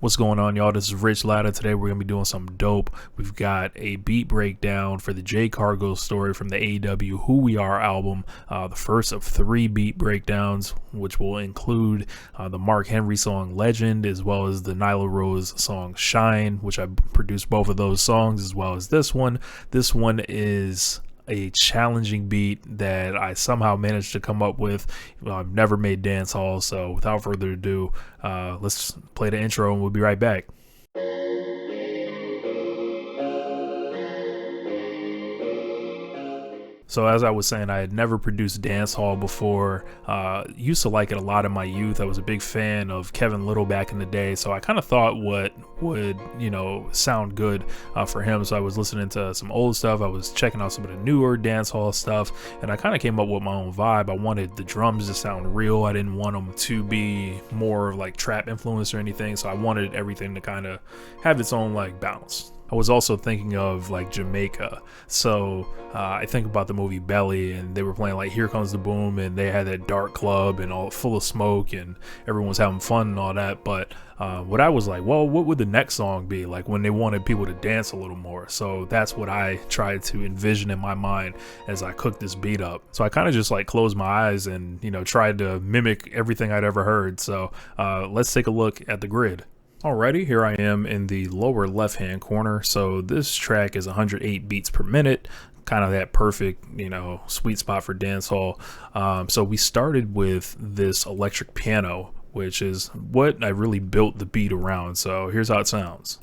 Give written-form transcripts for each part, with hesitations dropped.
What's going on, y'all? This is Rich Latta. Today we're going to be doing something dope. We've got a beat breakdown for the Jade Cargill story from the AEW Who We Are album, the first of 3 beat breakdowns, which will include the Mark Henry song Legend, as well as the Nyla Rose song Shine, which I produced both of those songs, as well as this one. This one is a challenging beat that I somehow managed to come up with. I've never made dance hall, so without further ado, let's play the intro and we'll be right back. So as I was saying, I had never produced dancehall before. Used to like it a lot in my youth. I was a big fan of Kevin Little back in the day, so I kind of thought what would, sound good for him. So I was listening to some old stuff. I was checking out some of the newer dancehall stuff, and I kind of came up with my own vibe. I wanted the drums to sound real. I didn't want them to be more like trap influence or anything. So I wanted everything to kind of have its own like bounce. I was also thinking of like Jamaica, so I think about the movie Belly, and they were playing like Here Comes the Boom, and they had that dark club and all full of smoke, and everyone was having fun and all that. But what I was like, well, what would the next song be like when they wanted people to dance a little more? So that's what I tried to envision in my mind as I cooked this beat up. So I kind of just like closed my eyes and tried to mimic everything I'd ever heard. So let's take a look at the grid. Alrighty, here I am in the lower left hand corner. So this track is 108 beats per minute, kind of that perfect, sweet spot for dancehall. So we started with this electric piano, which is what I really built the beat around. So here's how it sounds.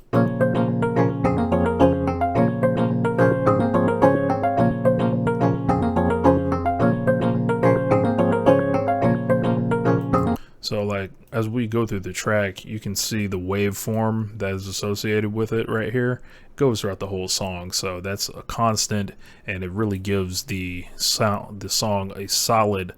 So like as we go through the track, you can see the waveform that is associated with it right here. It goes throughout the whole song, so that's a constant, and it really gives the song a solid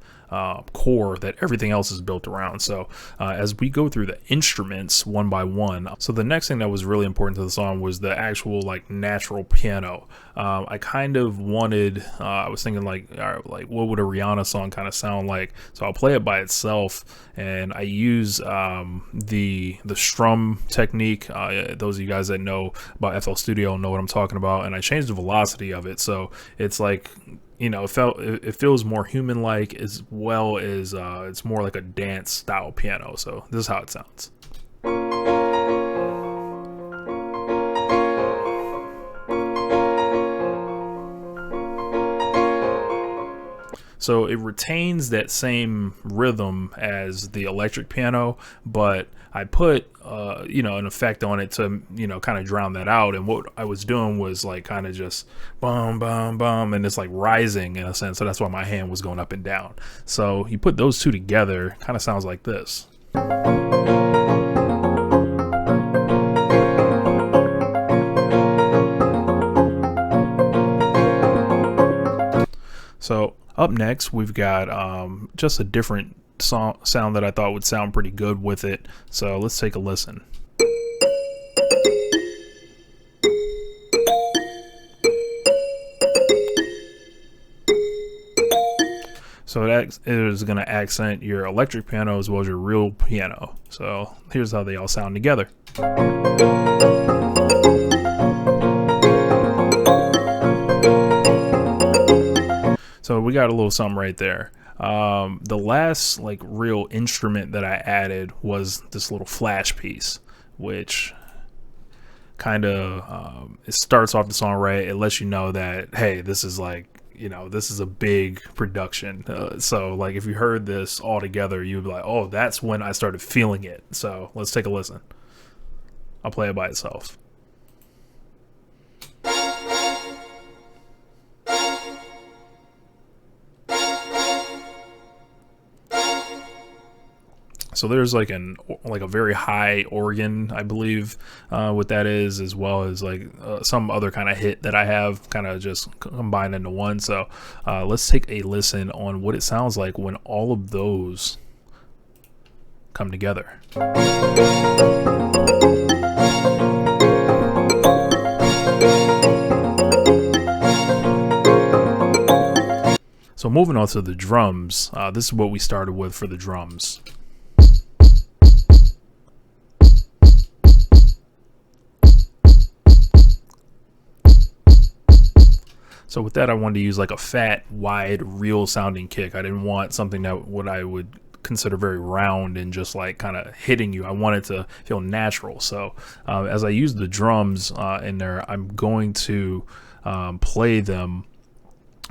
core that everything else is built around. So as we go through the instruments one by one, so the next thing that was really important to the song was the actual like natural piano. I kind of wanted, I was thinking like, all right, like what would a Rihanna song kind of sound like? So I'll play it by itself, and I use the strum technique. Those of you guys that know about FL Studio know what I'm talking about, and I changed the velocity of it, so it's like, it feels more human-like, as well as it's more like a dance style piano. So this is how it sounds. So it retains that same rhythm as the electric piano, but I put, an effect on it to, kind of drown that out. And what I was doing was like kind of just bum, bum, bum, and it's like rising in a sense. So that's why my hand was going up and down. So you put those two together, kind of sounds like this. So up next, we've got just a different sound that I thought would sound pretty good with it. So let's take a listen. So that is going to accent your electric piano as well as your real piano. So here's how they all sound together. So we got a little something right there. The last like real instrument that I added was this little flash piece, which kind of it starts off the song right. It lets you know that, hey, this is like, this is a big production. So like if you heard this all together, you'd be like, oh, that's when I started feeling it. So let's take a listen. I'll play it by itself. So there's like a very high organ, I believe, what that is, as well as like some other kind of hit that I have kind of just combined into one. So let's take a listen on what it sounds like when all of those come together. So moving on to the drums, this is what we started with for the drums. So with that, I wanted to use like a fat, wide, real sounding kick. I didn't want something that what I would consider very round and just like kind of hitting you. I want it to feel natural. So as I use the drums in there, I'm going to play them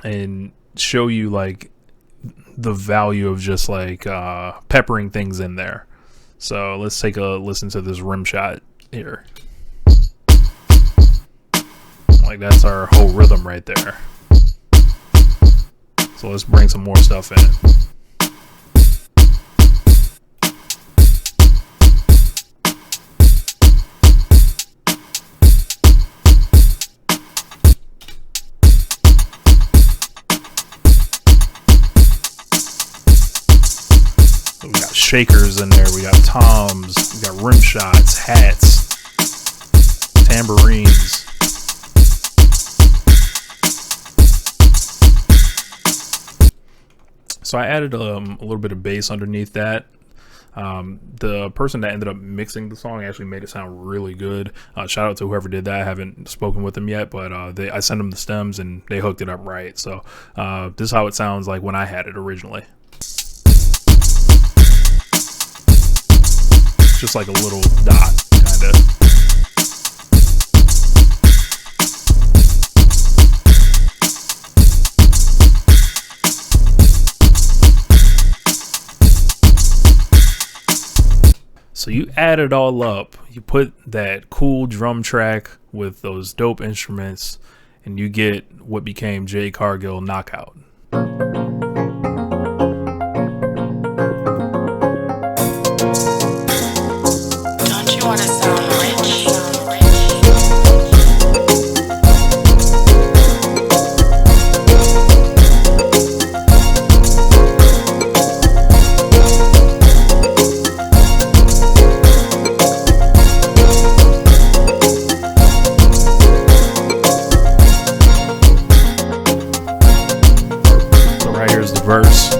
and show you like the value of just like peppering things in there. So let's take a listen to this rim shot here. Like that's our whole rhythm right there. So let's bring some more stuff in. So we got shakers in there, we got toms, we got rim shots, hats, tambourines. So I added a little bit of bass underneath that. The person that ended up mixing the song actually made it sound really good. Shout out to whoever did that. I haven't spoken with them yet, but I sent them the stems and they hooked it up right. So this is how it sounds like when I had it originally. Just like a little dot, kind of. So you add it all up, you put that cool drum track with those dope instruments, and you get what became Jade Cargill Knockout. Don't you want to sound rich? Here's the verse.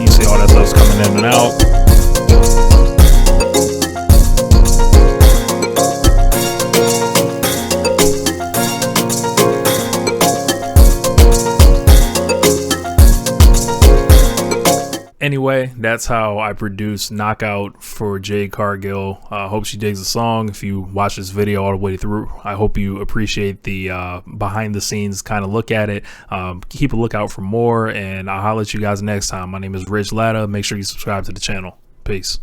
You see all that stuff's coming in and out. Anyway, that's how I produce Knockout for Jade Cargill. Hope she digs the song. If you watch this video all the way through, I hope you appreciate the behind the scenes kind of look at it. Keep a lookout for more, and I'll holler at you guys next time. My name is Latta. Make sure you subscribe to the channel. Peace.